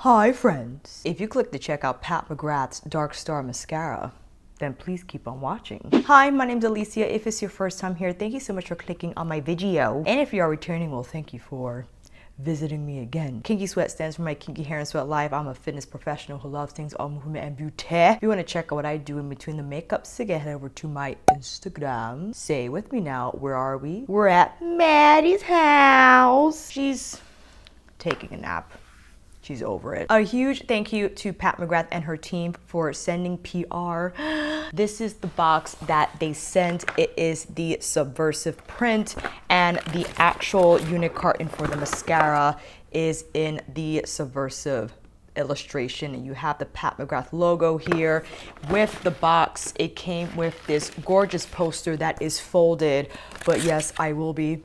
Hi friends! If you click to check out Pat McGrath's Dark Star Mascara, then please keep on watching. Hi, my name's Alicia. If it's your first time here, thank you so much for clicking on my video. And if you are returning, well, thank you for visiting me again. Kinky Sweat stands for my kinky hair and sweat life. I'm a fitness professional who loves things all movement and beauty. If you want to check out what I do in between the makeups, again, head over to my Instagram. Say with me now, where are we? We're at Maddie's house. She's taking a nap. She's over it. A huge thank you to Pat McGrath and her team for sending PR. This is the box that they sent. It is the subversive print, and the actual unit carton for the mascara is in the subversive illustration. You have the Pat McGrath logo here. With the box, it came with this gorgeous poster that is folded, but yes, I will be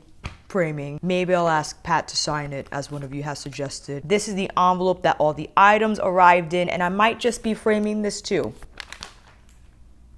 framing. Maybe I'll ask Pat to sign it, as one of you has suggested. This is the envelope that all the items arrived in, and I might just be framing this too,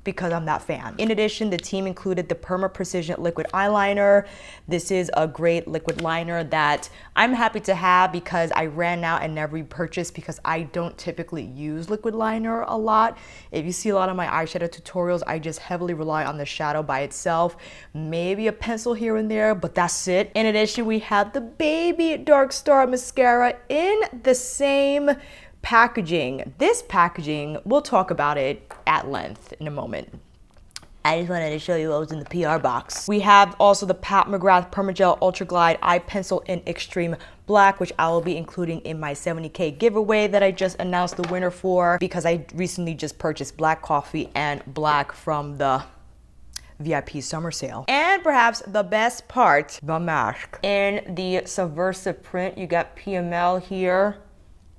because I'm that fan. In addition, the team included the Perma Precision liquid eyeliner. This is a great liquid liner that I'm happy to have because I ran out and never repurchased because I don't typically use liquid liner a lot. If you see a lot of my eyeshadow tutorials, I just heavily rely on the shadow by itself. Maybe a pencil here and there, but that's it. In addition, we have the Baby Dark Star Mascara in the same packaging. This packaging, we'll talk about it at length in a moment. I just wanted to show you what was in the PR box. We have also the Pat McGrath Permagel Ultra Glide Eye Pencil in Extreme Black, which I will be including in my 70K giveaway that I just announced the winner for, because I recently just purchased black coffee and black from the VIP summer sale. And perhaps the best part, the mask. In the subversive print, you got PML here.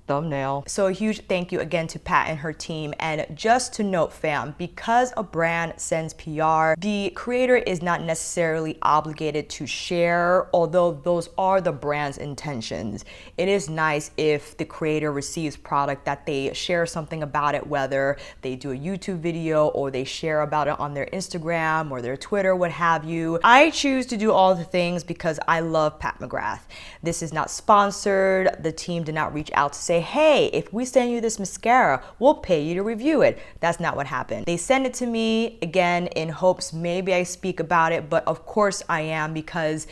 Thumbnail. So a huge thank you again to Pat and her team. And just to note, fam, because a brand sends PR, the creator is not necessarily obligated to share, although those are the brand's intentions. It is nice if the creator receives product that they share something about it, whether they do a YouTube video or they share about it on their Instagram or their Twitter, what have you. I choose to do all the things because I love Pat McGrath. This is not sponsored. The team did not reach out to say, hey, if we send you this mascara, we'll pay you to review it. That's not what happened. They send it to me, again, in hopes maybe I speak about it, but of course I am, because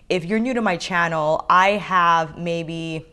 if you're new to my channel, I have maybe,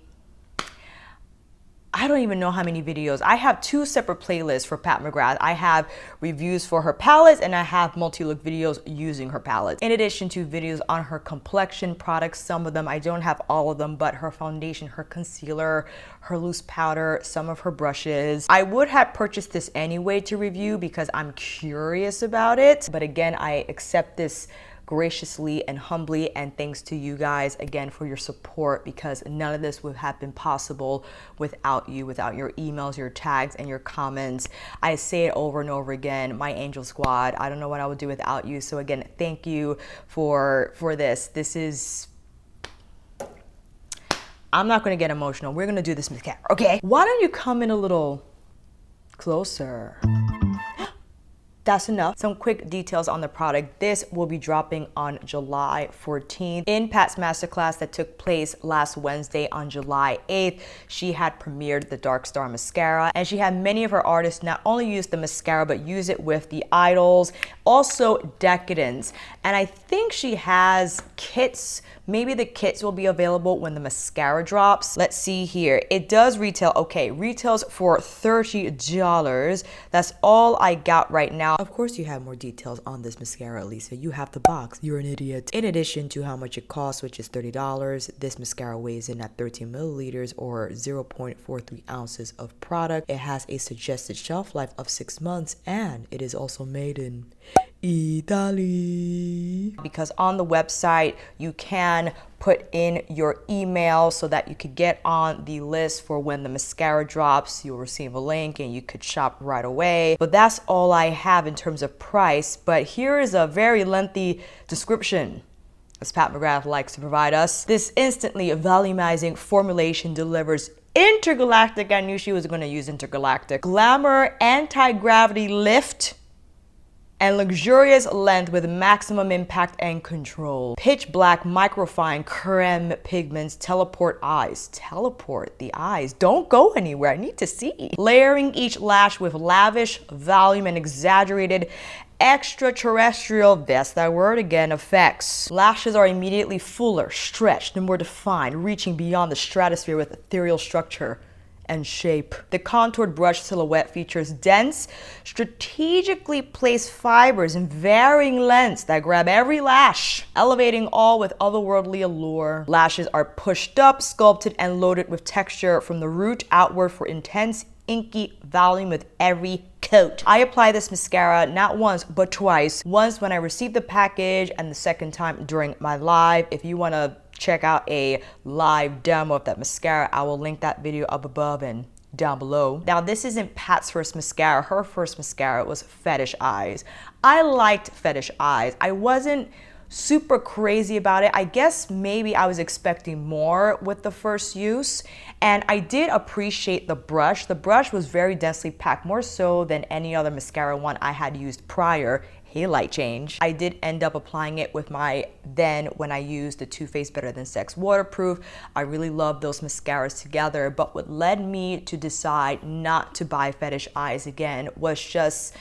I don't even know how many videos. I have two separate playlists for Pat McGrath. I have reviews for her palettes and I have multi-look videos using her palettes. In addition to videos on her complexion products, some of them, I don't have all of them, but her foundation, her concealer, her loose powder, some of her brushes. I would have purchased this anyway to review because I'm curious about it. But again, I accept this graciously and humbly, and thanks to you guys again for your support, because none of this would have been possible without you, without your emails, your tags, and your comments. I say it over and over again, my angel squad. I don't know what I would do without you. So again, thank you for this. This is, I'm not gonna get emotional. We're gonna do this mascara, okay? Why don't you come in a little closer? That's enough. Some quick details on the product. This will be dropping on July 14th. In Pat's masterclass that took place last Wednesday on July 8th, she had premiered the Dark Star Mascara, and she had many of her artists not only use the mascara, but use it with the idols, also Decadence. And I think she has kits. Maybe the kits will be available when the mascara drops. Let's see here. It does retail, okay, retails for $30. That's all I got right now. Of course you have more details on this mascara, Lisa. You have the box. You're an idiot. In addition to how much it costs, which is $30, this mascara weighs in at 13 milliliters or 0.43 ounces of product. It has a suggested shelf life of 6 months, and it is also made in Italy. Because on the website, you can put in your email so that you could get on the list for when the mascara drops. You'll receive a link and you could shop right away. But that's all I have in terms of price. But here is a very lengthy description, as Pat McGrath likes to provide us. This instantly volumizing formulation delivers intergalactic, I knew she was going to use intergalactic, glamour, anti-gravity lift, and luxurious length with maximum impact and control. Pitch black microfine creme pigments teleport eyes. Teleport the eyes. Don't go anywhere. I need to see. Layering each lash with lavish volume and exaggerated extraterrestrial, that's that word again, effects. Lashes are immediately fuller, stretched, and more defined, reaching beyond the stratosphere with ethereal structure and shape. The contoured brush silhouette features dense, strategically placed fibers in varying lengths that grab every lash, elevating all with otherworldly allure. Lashes are pushed up, sculpted, and loaded with texture from the root outward for intense, inky volume with every coat. I apply this mascara not once but twice. Once when I received the package and the second time during my live. If you want to check out a live demo of that mascara, I will link that video up above and down below. Now this isn't Pat's first mascara. Her first mascara was Fetisheyes. I liked Fetisheyes. I wasn't super crazy about it. I guess maybe I was expecting more with the first use, and I did appreciate the brush. The brush was very densely packed, more so than any other mascara one I had used prior. Hey, light change. I did end up applying it with my then when I used the Too Faced Better Than Sex waterproof. I really love those mascaras together, but what led me to decide not to buy Fetisheyes again was just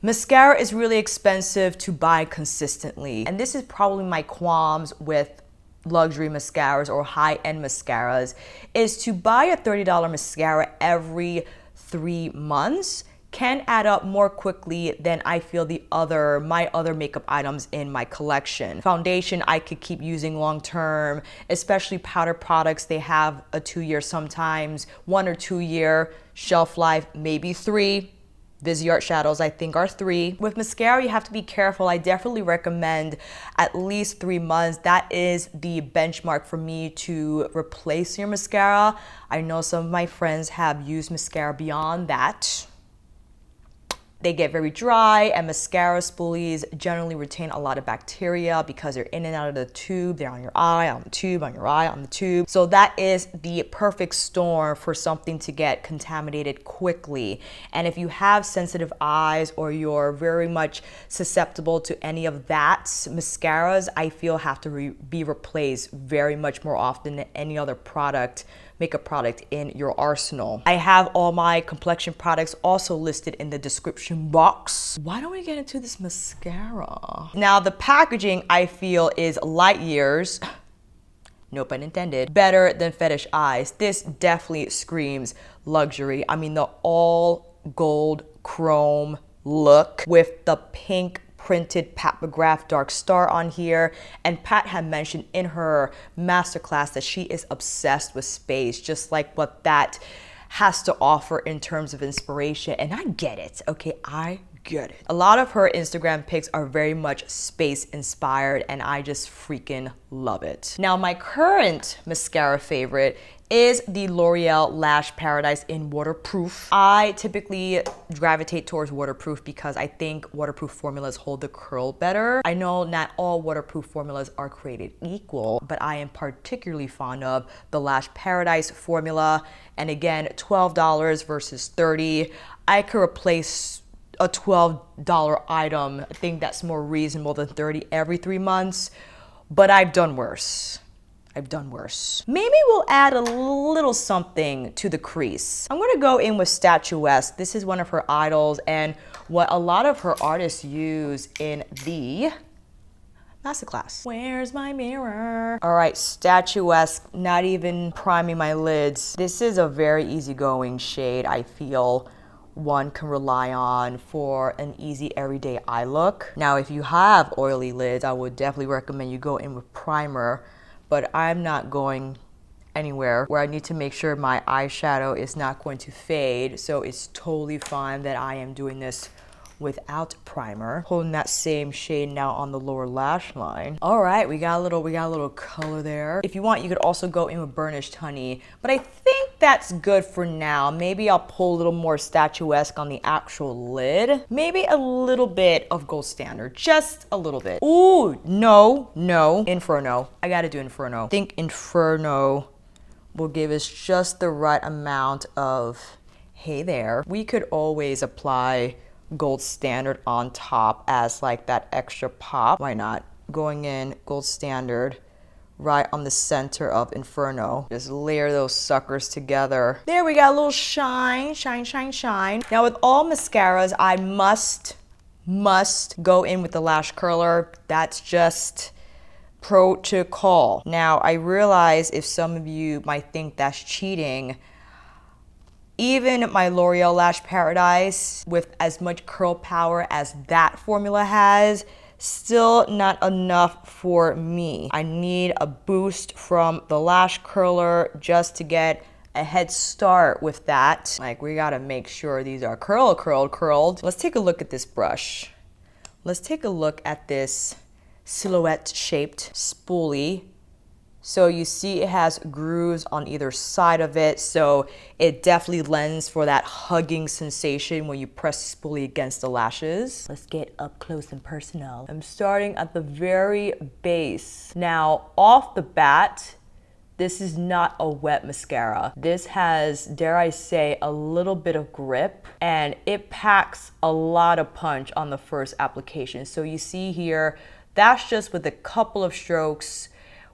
mascara is really expensive to buy consistently. And this is probably my qualms with luxury mascaras or high-end mascaras, is to buy a $30 mascara every 3 months can add up more quickly than I feel my other makeup items in my collection. Foundation I could keep using long term, especially powder products. They have a 2-year, sometimes 1 or 2 year shelf life, maybe 3. Viseart shadows I think are 3. With mascara you have to be careful. I definitely recommend at least 3 months. That is the benchmark for me to replace your mascara. I know some of my friends have used mascara beyond that. They get very dry, and mascara spoolies generally retain a lot of bacteria because they're in and out of the tube. They're on your eye, on the tube, on your eye, on the tube. So that is the perfect storm for something to get contaminated quickly. And if you have sensitive eyes or you're very much susceptible to any of that, mascaras I feel have to be replaced very much more often than any other makeup product in your arsenal. I have all my complexion products also listed in the description box. Why don't we get into this mascara? Now the packaging I feel is light years, no pun intended, better than Fetisheyes. This definitely screams luxury. I mean, the all gold chrome look with the pink printed Pat McGrath Dark Star on here. And Pat had mentioned in her masterclass that she is obsessed with space, just like what that has to offer in terms of inspiration. And I get it, okay, I get it. A lot of her Instagram pics are very much space inspired, and I just freaking love it. Now my current mascara favorite is the L'Oreal Lash Paradise in waterproof. I typically gravitate towards waterproof because I think waterproof formulas hold the curl better. I know not all waterproof formulas are created equal, but I am particularly fond of the Lash Paradise formula. And again, $12 versus $30. I could replace a $12 item. I think that's more reasonable than $30 every 3 months, but I've done worse. Maybe we'll add a little something to the crease. I'm gonna go in with Statuesque. This is one of her idols and what a lot of her artists use in the masterclass. Where's my mirror? All right, Statuesque, not even priming my lids. This is a very easygoing shade I feel one can rely on for an easy everyday eye look. Now, if you have oily lids, I would definitely recommend you go in with primer, but I'm not going anywhere where I need to make sure my eyeshadow is not going to fade, so it's totally fine that I am doing this without primer. Holding that same shade now on the lower lash line. All right, we got a little color there. If you want, you could also go in with Burnished Honey, but I think that's good for now. Maybe I'll pull a little more Statuesque on the actual lid. Maybe a little bit of Gold Standard, just a little bit. Ooh, no, Inferno. I gotta do Inferno. I think Inferno will give us just the right amount of, hey there. We could always apply Gold Standard on top as like that extra pop. Why not? Going in Gold Standard right on the center of Inferno. Just layer those suckers together. There we got a little shine, shine, shine, shine. Now with all mascaras, I must go in with the lash curler. That's just protocol. Now I realize if some of you might think that's cheating, even my L'Oreal Lash Paradise with as much curl power as that formula has, still not enough for me. I need a boost from the lash curler just to get a head start with that. Like, we gotta make sure these are curled. Let's take a look at this brush. Let's take a look at this silhouette shaped spoolie. So you see it has grooves on either side of it, so it definitely lends for that hugging sensation when you press the spoolie against the lashes. Let's get up close and personal. I'm starting at the very base. Now, off the bat, this is not a wet mascara. This has, dare I say, a little bit of grip, and it packs a lot of punch on the first application. So you see here, that's just with a couple of strokes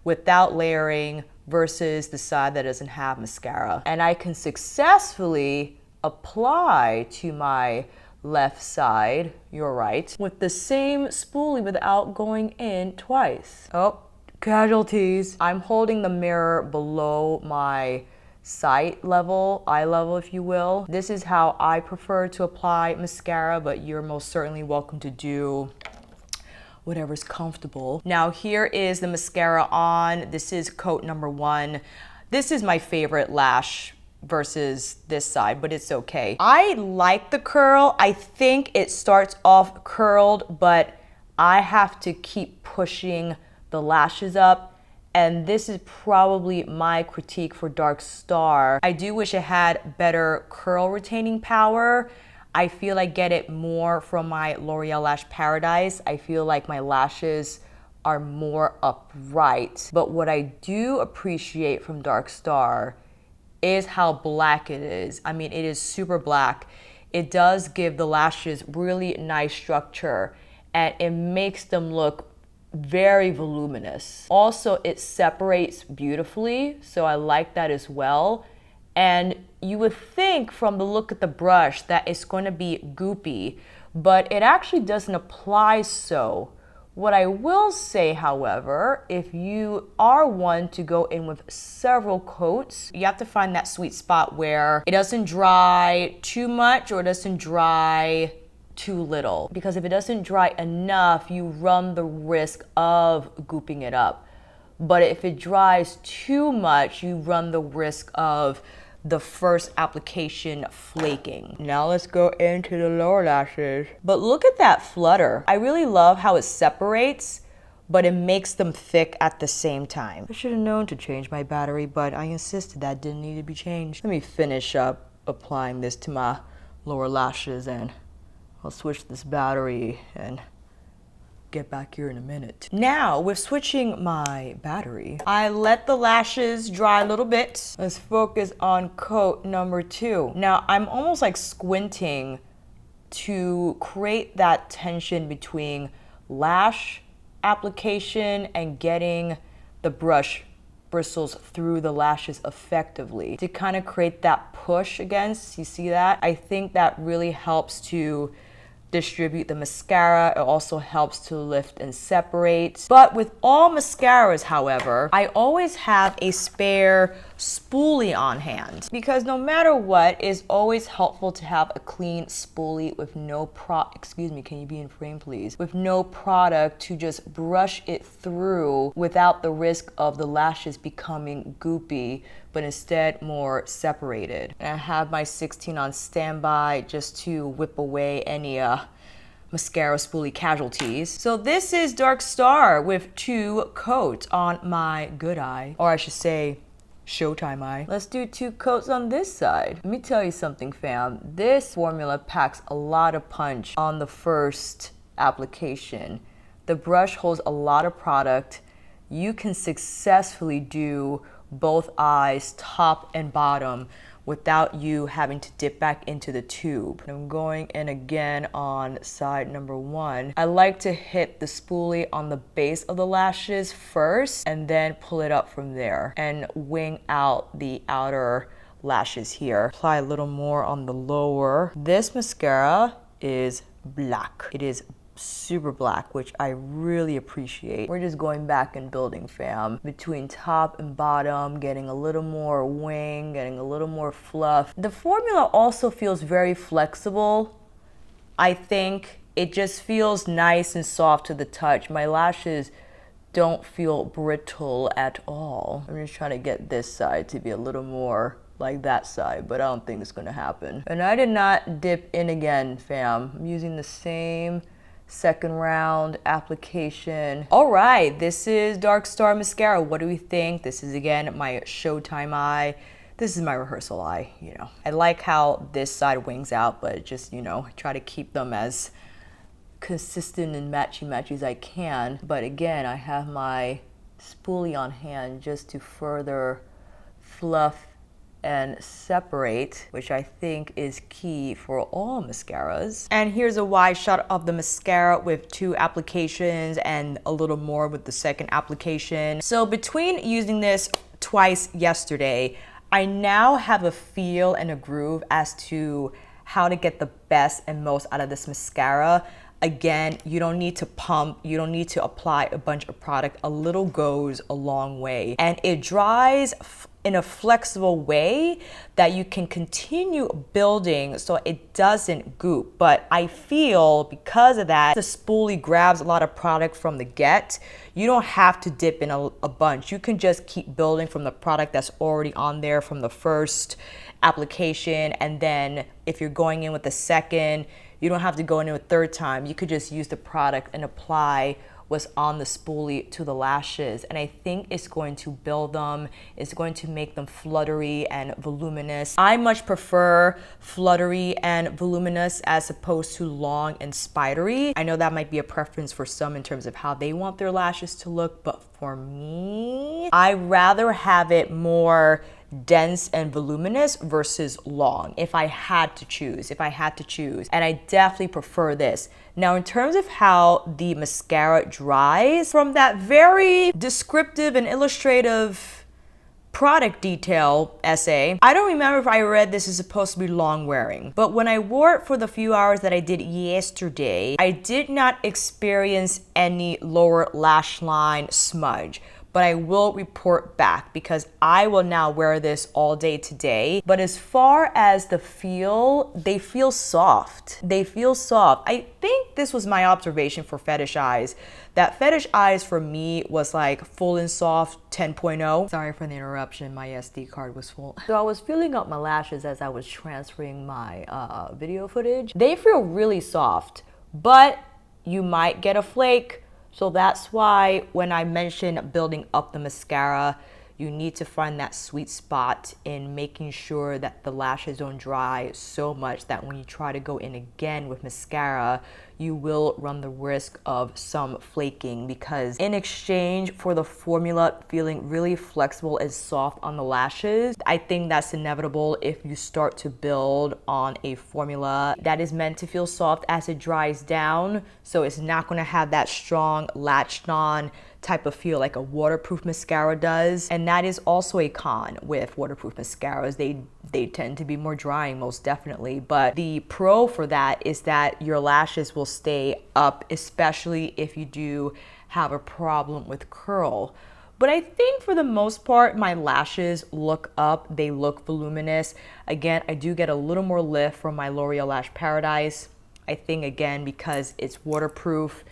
without layering versus the side that doesn't have mascara. And I can successfully apply to my left side, you're right, with the same spoolie without going in twice. Oh, casualties. I'm holding the mirror below my sight level, eye level if you will. This is how I prefer to apply mascara, but you're most certainly welcome to do whatever's comfortable. Now here is the mascara on. This is coat number 1. This is my favorite lash versus this side, but it's okay. I like the curl. I think it starts off curled, but I have to keep pushing the lashes up. And this is probably my critique for Dark Star. I do wish it had better curl retaining power. I feel I get it more from my L'Oreal Lash Paradise. I feel like my lashes are more upright. But what I do appreciate from Dark Star is how black it is. I mean, it is super black. It does give the lashes really nice structure, and it makes them look very voluminous. Also, it separates beautifully, so I like that as well. And you would think from the look at the brush that it's going to be goopy, but it actually doesn't apply so. What I will say, however, if you are one to go in with several coats, you have to find that sweet spot where it doesn't dry too much or it doesn't dry too little. Because if it doesn't dry enough, you run the risk of gooping it up. But if it dries too much, you run the risk of the first application flaking. Now let's go into the lower lashes. But look at that flutter. I really love how it separates, but it makes them thick at the same time. I should have known to change my battery, but I insisted that didn't need to be changed. Let me finish up applying this to my lower lashes, and I'll switch this battery and get back here in a minute. Now, with switching my battery, I let the lashes dry a little bit. Let's focus on coat number 2. Now, I'm almost like squinting to create that tension between lash application and getting the brush bristles through the lashes effectively to kind of create that push against. You see that? I think that really helps to distribute the mascara. It also helps to lift and separate. But with all mascaras, however, I always have a spare spoolie on hand, because no matter what, it's always helpful to have a clean spoolie with no excuse me, can you be in frame please? With no product to just brush it through without the risk of the lashes becoming goopy, but instead more separated. And I have my 16 on standby just to whip away any mascara spoolie casualties. So this is Dark Star with 2 coats on my good eye, or I should say Showtime eye. Let's do 2 coats on this side. Let me tell you something, fam. This formula packs a lot of punch on the first application. The brush holds a lot of product. You can successfully do both eyes, top and bottom, without you having to dip back into the tube. And I'm going in again on side number 1. I like to hit the spoolie on the base of the lashes first and then pull it up from there and wing out the outer lashes here. Apply a little more on the lower. This mascara is black. It is super black, which I really appreciate. We're just going back and building, fam. Between top and bottom, getting a little more wing, getting a little more fluff. The formula also feels very flexible. I think it just feels nice and soft to the touch. My lashes don't feel brittle at all. I'm just trying to get this side to be a little more like that side, but I don't think it's gonna happen. And I did not dip in again, fam. I'm using the same second round application. All right, this is Dark Star Mascara. What do we think? This is again my Showtime eye. This is my rehearsal eye, you know. I like how this side wings out, but just, you know, I try to keep them as consistent and matchy as I can. But again, I have my spoolie on hand just to further fluff and separate, which I think is key for all mascaras. And here's a wide shot of the mascara with 2 applications and a little more with the second application. So between using this twice yesterday, I now have a feel and a groove as to how to get the best and most out of this mascara. Again, you don't need to pump, you don't need to apply a bunch of product. A little goes a long way, and it dries in a flexible way that you can continue building so it doesn't goop. But I feel because of that, the spoolie grabs a lot of product from the get. You don't have to dip in a bunch. You can just keep building from the product that's already on there from the first application. And then if you're going in with the second, you don't have to go in a third time. You could just use the product and apply what's on the spoolie to the lashes. And I think it's going to build them. It's going to make them fluttery and voluminous. I much prefer fluttery and voluminous as opposed to long and spidery. I know that might be a preference for some in terms of how they want their lashes to look, but for me, I rather have it more dense and voluminous versus long if I had to choose, and I definitely prefer this. Now, in terms of how the mascara dries, from that very descriptive and illustrative product detail essay, I don't remember if I read this is supposed to be long wearing, but when I wore it for the few hours that I did yesterday, I did not experience any lower lash line smudge. But I will report back because I will now wear this all day today. But as far as the feel, they feel soft. They feel soft. I think this was my observation for Fetisheyes. That Fetisheyes for me was like full and soft 10.0. Sorry for the interruption, my SD card was full. So I was filling up my lashes as I was transferring my video footage. They feel really soft, but you might get a flake. So that's why when I mentioned building up the mascara, you need to find that sweet spot in making sure that the lashes don't dry so much that when you try to go in again with mascara, you will run the risk of some flaking, because in exchange for the formula feeling really flexible and soft on the lashes, I think that's inevitable if you start to build on a formula that is meant to feel soft as it dries down. So it's not going to have that strong latched on type of feel like a waterproof mascara does. And that is also a con with waterproof mascaras. They tend to be more drying, most definitely. But the pro for that is that your lashes will stay up, especially if you do have a problem with curl. But I think for the most part, my lashes look up, they look voluminous. Again, I do get a little more lift from my L'Oreal Lash Paradise. I think again, because it's waterproof,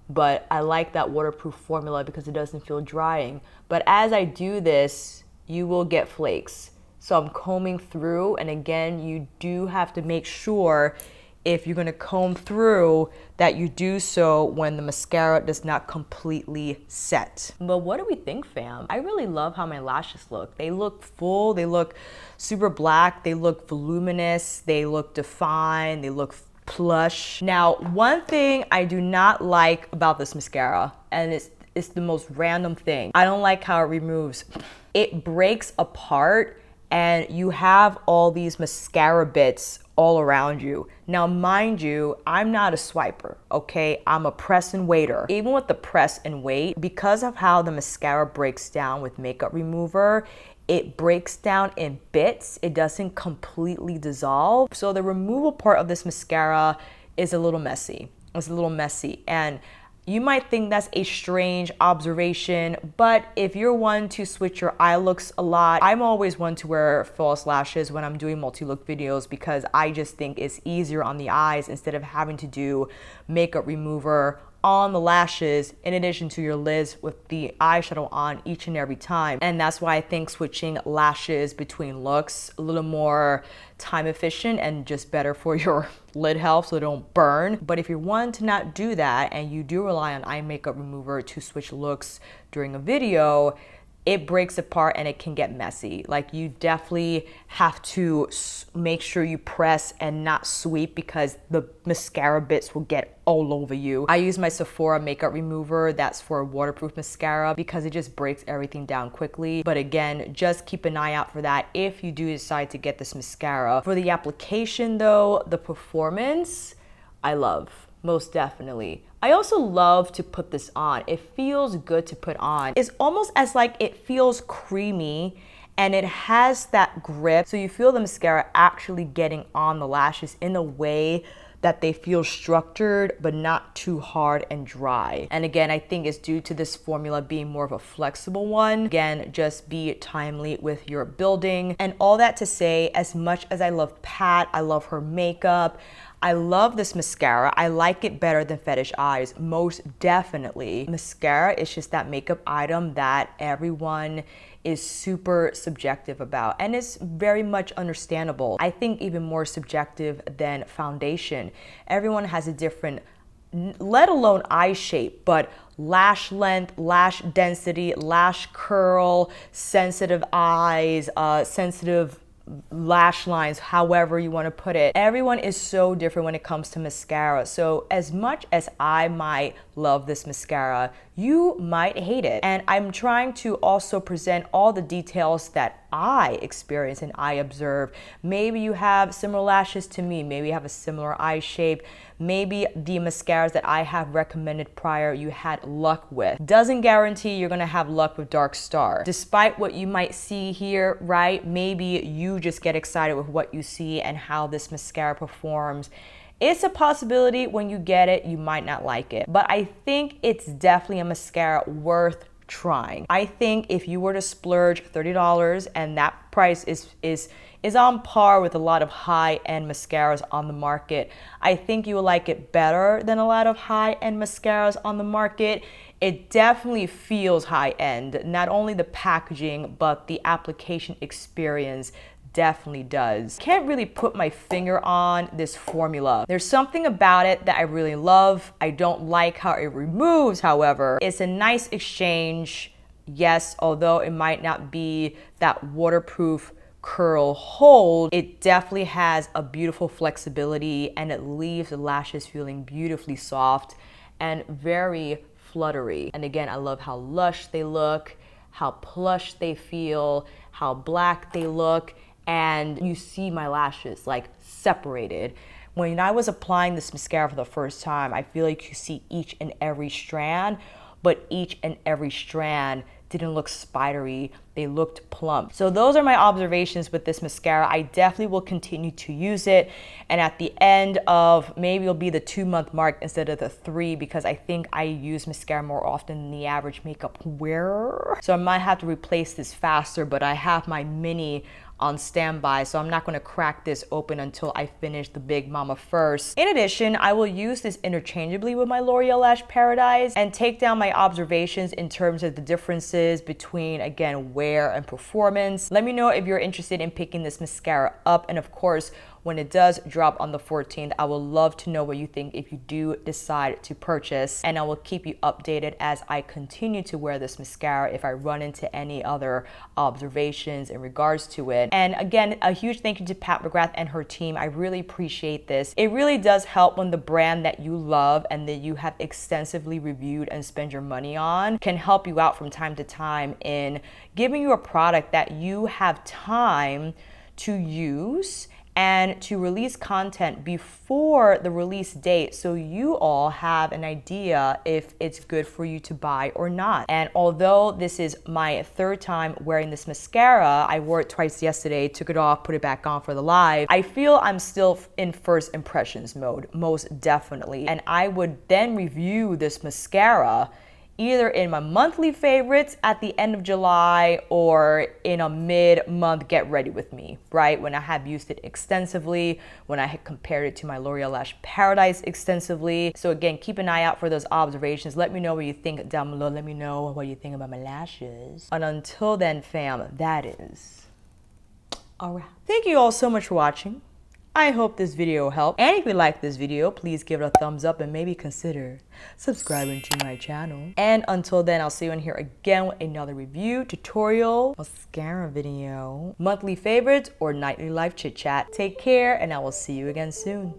but I like that waterproof formula because it doesn't feel drying. But as I do this, you will get flakes. So I'm combing through, and again, you do have to make sure if you're gonna comb through that you do so when the mascara does not completely set. But what do we think, fam? I really love how my lashes look. They look full, they look super black, they look voluminous, they look defined, they look plush. Now, one thing I do not like about this mascara, and it's the most random thing, I don't like how it removes. It breaks apart and you have all these mascara bits all around you. Now, mind you, I'm not a swiper, okay? I'm a press and waiter. Even with the press and wait, because of how the mascara breaks down with makeup remover, it breaks down in bits. It doesn't completely dissolve. So the removal part of this mascara is a little messy. It's a little messy. And you might think that's a strange observation, but if you're one to switch your eye looks a lot, I'm always one to wear false lashes when I'm doing multi-look videos because I just think it's easier on the eyes instead of having to do makeup remover on the lashes in addition to your lids with the eyeshadow on each and every time. And that's why I think switching lashes between looks a little more time efficient and just better for your lid health so they don't burn. But if you're one to not do that and you do rely on eye makeup remover to switch looks during a video, it breaks apart and it can get messy. Like, you definitely have to make sure you press and not sweep because the mascara bits will get all over you. I use my Sephora makeup remover that's for waterproof mascara because it just breaks everything down quickly. But again, just keep an eye out for that if you do decide to get this mascara. For the application though, the performance, I love. Most definitely. I also love to put this on. It feels good to put on. It's almost as like it feels creamy and it has that grip. So you feel the mascara actually getting on the lashes in a way that they feel structured but not too hard and dry. And again, I think it's due to this formula being more of a flexible one. Again, just be timely with your building. And all that to say, as much as I love Pat, I love her makeup, I love this mascara. I like it better than Fetisheyes, most definitely. Mascara is just that makeup item that everyone is super subjective about, and it's very much understandable. I think even more subjective than foundation. Everyone has a different, let alone eye shape, but lash length, lash density, lash curl, sensitive eyes, sensitive lash lines, however you want to put it. Everyone is so different when it comes to mascara. So as much as I might love this mascara, you might hate it. And I'm trying to also present all the details that I experience and I observe. Maybe you have similar lashes to me, maybe you have a similar eye shape, maybe the mascaras that I have recommended prior you had luck with. Doesn't guarantee you're gonna have luck with Dark Star. Despite what you might see here, right? Maybe you just get excited with what you see and how this mascara performs. It's a possibility when you get it, you might not like it. But I think it's definitely a mascara worth trying. I think if you were to splurge $30 and that price is on par with a lot of high-end mascaras on the market, I think you will like it better than a lot of high-end mascaras on the market. It definitely feels high-end. Not only the packaging, but the application experience definitely does. Can't really put my finger on this formula. There's something about it that I really love. I don't like how it removes, however. It's a nice exchange, yes, although it might not be that waterproof curl hold, it definitely has a beautiful flexibility and it leaves the lashes feeling beautifully soft and very fluttery. And again, I love how lush they look, how plush they feel, how black they look, and you see my lashes like separated. When I was applying this mascara for the first time, I feel like you see each and every strand, but each and every strand didn't look spidery, they looked plump. So those are my observations with this mascara. I definitely will continue to use it. And at the end of, maybe it'll be the 2-month mark instead of the 3, because I think I use mascara more often than the average makeup wearer. So I might have to replace this faster, but I have my mini on standby, so I'm not going to crack this open until I finish the Big Mama first. In addition, I will use this interchangeably with my L'Oreal Lash Paradise and take down my observations in terms of the differences between, again, wear and performance. Let me know if you're interested in picking this mascara up, and of course, when it does drop on the 14th, I would love to know what you think if you do decide to purchase, and I will keep you updated as I continue to wear this mascara if I run into any other observations in regards to it. And again, a huge thank you to Pat McGrath and her team. I really appreciate this. It really does help when the brand that you love and that you have extensively reviewed and spend your money on can help you out from time to time in giving you a product that you have time to use and to release content before the release date so you all have an idea if it's good for you to buy or not. And although this is my third time wearing this mascara, I wore it twice yesterday, took it off, put it back on for the live, I feel I'm still in first impressions mode, most definitely. And I would then review this mascara either in my monthly favorites at the end of July or in a mid-month get ready with me, right? When I have used it extensively, when I had compared it to my L'Oreal Lash Paradise extensively. So again, keep an eye out for those observations. Let me know what you think down below. Let me know what you think about my lashes. And until then, fam, that is all right. Thank you all so much for watching. I hope this video helped. And if you like this video, please give it a thumbs up and maybe consider subscribing to my channel. And until then, I'll see you in here again with another review, tutorial, mascara video, monthly favorites, or nightly live chit chat. Take care, and I will see you again soon.